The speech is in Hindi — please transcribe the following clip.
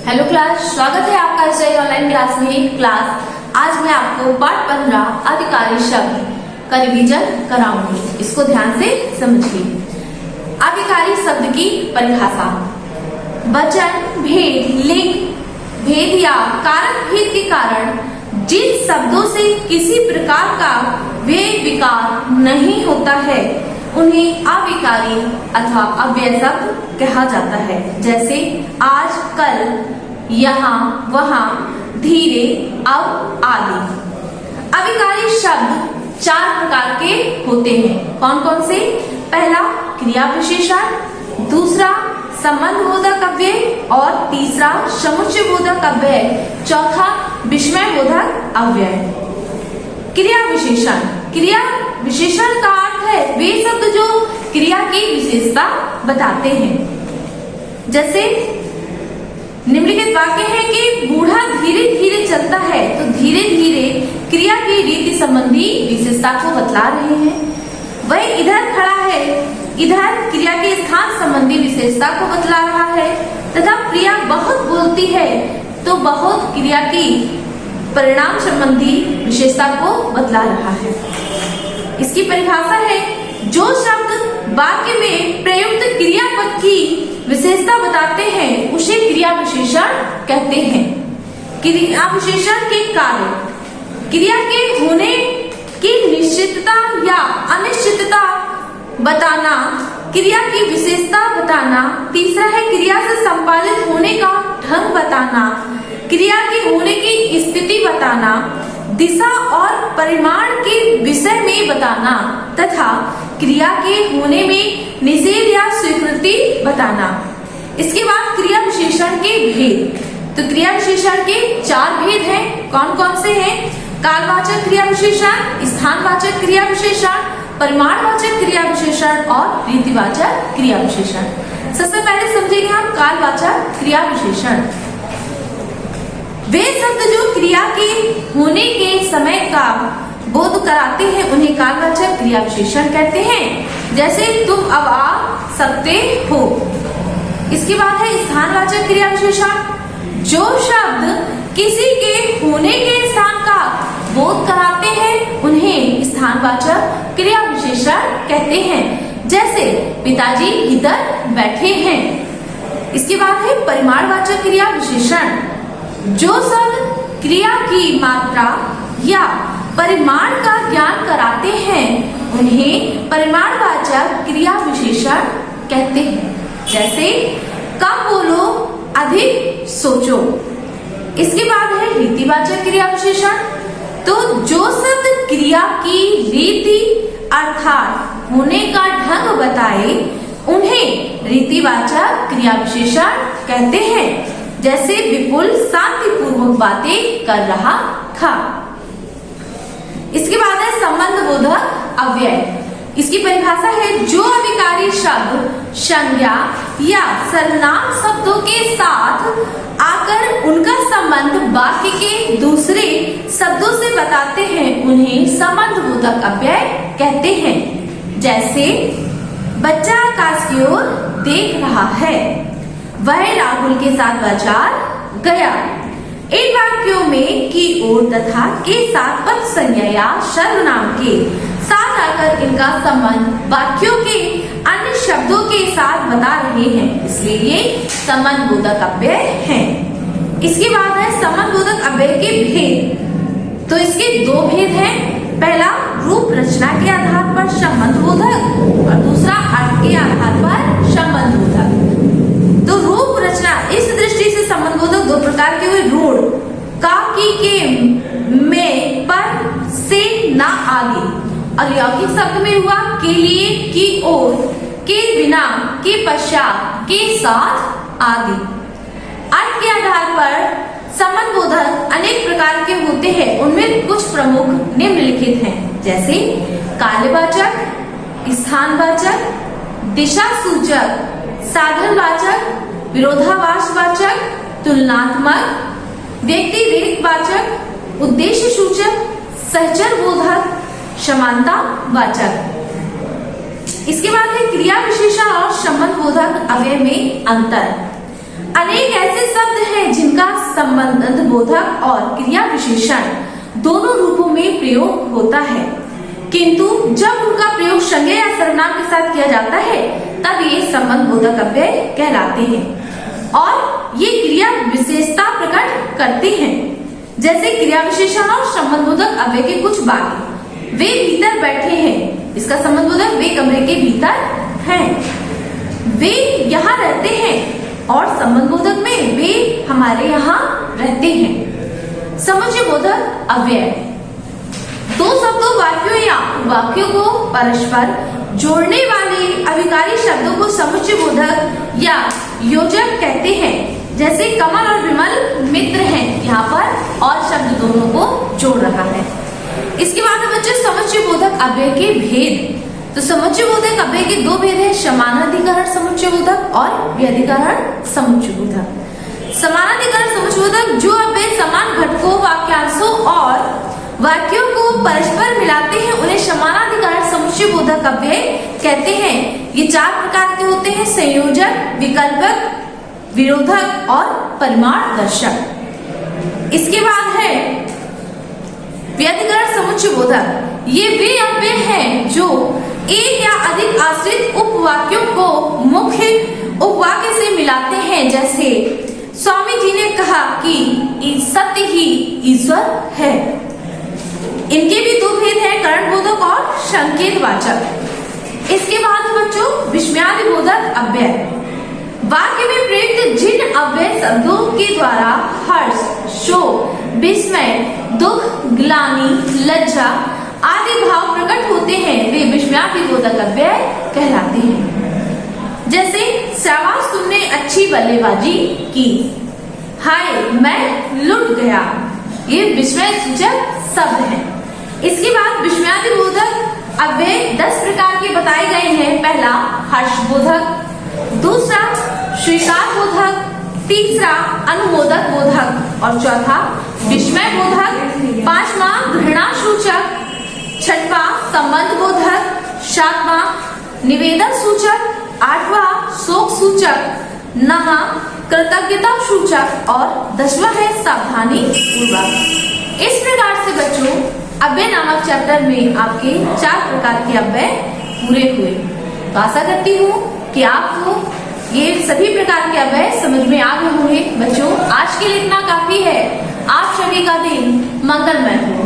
हेलो क्लास, स्वागत है आपका इस ऑनलाइन क्लास में। क्लास आज मैं आपको पाठ 15 अधिकारी शब्द का रिवीजन कराऊंगी। इसको ध्यान से समझिए। अधिकारी शब्द की परिभाषा: वचन, भेद, लिंग भेद या कारक भेद के कारण जिन शब्दों से किसी प्रकार का भेद विकार नहीं होता है उन्हें अविकारी अथवा अव्यय शब्द कहा जाता है। जैसे आज, कल, यहाँ, वहाँ, धीरे, अब आदि। अविकारी शब्द 4 प्रकार के होते हैं। कौन कौन से? पहला क्रिया विशेषण, दूसरा संबंधबोधक अव्यय और तीसरा समुच्चय बोधक अव्यय, चौथा विस्मय बोधक अव्यय। क्रिया विशेषण: क्रिया विशेषण का अर्थ है वे शब्द जो क्रिया की विशेषता बताते हैं। जैसे निम्नलिखित वाक्य है कि बूढ़ा धीरे धीरे चलता है, तो धीरे धीरे क्रिया की रीति संबंधी विशेषता को बतला रहे हैं। वही इधर खड़ा है, इधर क्रिया के स्थान संबंधी विशेषता को बतला रहा है। तथा प्रिया बहुत बोलती है, तो बहुत क्रिया की परिणाम संबंधी विशेषता को बतला रहा है। इसकी परिभाषा है जो शब्द वाक्य में प्रयुक्त क्रियापद की विशेषता बताते हैं उसे क्रिया विशेषण कहते हैं। क्रिया विशेषण के कार्य: क्रिया के होने की निश्चितता या अनिश्चितता बताना, क्रिया की विशेषता बताना। तीसरा है क्रिया से संपादित होने का ढंग बताना, क्रिया के होने की स्थिति बताना, दिशा और परिमाण के विषय में बताना तथा क्रिया के होने में निषेध या स्वीकृति बताना। इसके बाद क्रिया विशेषण के भेद। तो क्रिया विशेषण के 4 भेद हैं। कौन कौन से हैं? कालवाचक क्रिया विशेषण, स्थानवाचक क्रिया विशेषण, परिमाणवाचक क्रिया विशेषण और रीतिवाचक क्रिया विशेषण। सबसे पहले समझेंगे हम कालवाचक क्रिया विशेषण। वे शब्द जो क्रिया के होने के समय का बोध कराते हैं उन्हें कालवाचक क्रिया विशेषण कहते हैं। जैसे तुम अब आ सकते हो। इसके बाद है स्थानवाचक क्रिया विशेषण। जो शब्द किसी के होने के स्थान का बोध कराते हैं उन्हें स्थानवाचक क्रिया विशेषण कहते हैं। जैसे पिताजी इधर बैठे हैं। इसके बाद है परिमाणवाचक क्रिया विशेषण। जो शब्द क्रिया की मात्रा या परिमाण का ज्ञान कराते हैं उन्हें परिमाणवाचक क्रिया विशेषण कहते हैं। जैसे कम बोलो, अधिक सोचो। इसके बाद है रीतिवाचक क्रिया विशेषण। तो जो शब्द क्रिया की रीति अर्थात होने का ढंग बताए उन्हें रीतिवाचक क्रिया विशेषण कहते हैं। जैसे विपुल शांतिपूर्वक बातें कर रहा था। इसके बाद है संबंधबोधक अव्यय। इसकी परिभाषा है जो अविकारी शब्द संज्ञा या सर्वनाम शब्दों के साथ आकर उनका संबंध वाक्य के दूसरे शब्दों से बताते हैं उन्हें संबंधबोधक अव्यय कहते हैं। जैसे बच्चा आकाश की ओर देख रहा है, वह राहुल के साथ बाजार गया। इन वाक्यों में की ओर तथा के साथ पद संज्ञा या सर्वनाम के साथ आकर इनका संबंध वाक्यों के अन्य शब्दों के साथ बता रहे हैं, इसलिए ये संबंधबोधक अव्यय हैं। इसके बाद है संबंधबोधक अव्यय के भेद। तो इसके 2 भेद हैं। पहला रूप रचना के आधार पर संबंधबोधक और दूसरा अर्थ के आधार पर संबंधबोधक। तो रूप रचना इस दृष्टि से संबंधबोधक 2 प्रकार के हुए: रूढ़, का, की, के, में, पर, से, ना आदि। और यौगिक शब्द में हुआ के लिए, की ओर, के बिना, के पश्चात, के साथ आदि। अर्थ के आधार पर संबंधबोधक अनेक प्रकार के होते हैं। उनमें कुछ प्रमुख निम्नलिखित हैं। जैसे कालवाचक, स्थानवाचक, दिशा सूचक, साधनवाचक, विरोधाभासवाचक, तुलनात्मक, व्यक्तिरेखवाचक, उद्देश्य सूचक, सहचर बोधक, समानता वाचक। इसके बाद है क्रिया विशेषण और संबंधबोधक अव्यय में अंतर। अनेक ऐसे शब्द हैं जिनका संबंध बोधक और क्रिया विशेषण दोनों रूपों में प्रयोग होता है, किंतु जब उनका प्रयोग संज्ञा या सर्वनाम के साथ किया जाता है तब ये संबंध बोधक अव्यय कहलाते हैं और ये क्रिया विशेषता प्रकट करते हैं। जैसे क्रिया विशेषण और संबंध बोधक अव्यय के कुछ वाक्य, वे भीतर बैठे हैं, इसका संबंध बोधक वे कमरे के भीतर हैं, वे यहाँ रहते हैं और संबंध बोधक में वे हमारे यहाँ रहते हैं। समुच्चय बोधक अव्यय दो शब्दों वाक्यों या वाक्यों को परस्पर जोड़ने वाले अभिकारी शब्दों को समुच्चय बोधक या योजक कहते हैं। जैसे कमल और विमल मित्र हैं, यहाँ पर और शब्द दोनों को जोड़ रहा है। इसके बाद बच्चे समुच्चय बोधक अव्यय के भेद। तो समुच्चय बोधक अव्यय के दो भेद है, समानाधिकरण समुच्चय बोधक और व्यधिकरण समुच्चय बोधक। समानाधिकरण समुच्चय बोधक जो अव्यय समान घटकों, वाक्यांशों और वाक्यों को परस्पर मिलाते हैं उन्हें समानाधिकरण समुच्चय बोधक अव्यय कहते हैं। ये चार प्रकार के होते हैं, संयोजक, विकल्पक, विरोधक और परिमाण दर्शक। इसके बाद है व्यधिकरण समुच्चय बोधक। ये वे अव्यय हैं जो एक या अधिक आश्रित उपवाक्यों को मुख्य उपवाक्य से मिलाते हैं। जैसे स्वामी जी ने कहा कि सत्य ही ईश्वर है। इनके भी दो भेद हैं, करण बोधक और संकेत वाचक। इसके बाद बच्चों विस्मयादि बोधक अव्यय। वाक्य में प्रयुक्त जिन अव्यय शब्दों के द्वारा हर्ष, शोक, विस्मय, दुख, ग्लानि, लज्जा आदि भाव प्रकट होते हैं वे विस्मयादि बोधक अव्यय कहलाते हैं। जैसे शाबाश तुमने अच्छी बल्लेबाजी की, हाय मैं लुट गया, ये विस्मय सूचक शब्द है। इसके बाद विस्मयादि बोधक अव्यय 10 प्रकार के बताए गए हैं। पहला हर्ष बोधक, दूसरा स्वीकार बोधक, तीसरा अनुमोदक बोधक और चौथा विस्मय बोधक, पांचवा घृणा सूचक, छठवां संबंध बोधक, सातवां निवेदन सूचक, आठवां शोक सूचक, नवा कृतज्ञता सूचक और 10वां है सावधानी पूर्वक। इस प्रकार से बच्चों अव्यय नामक चैप्टर में आपके 4 प्रकार के अव्यय पूरे हुए। तो आशा करती हूँ कि आपको ये सभी प्रकार के अव्यय समझ में आ गए होंगे। बच्चों आज के लिए इतना काफी है। आप सभी का दिन मंगलमय हो।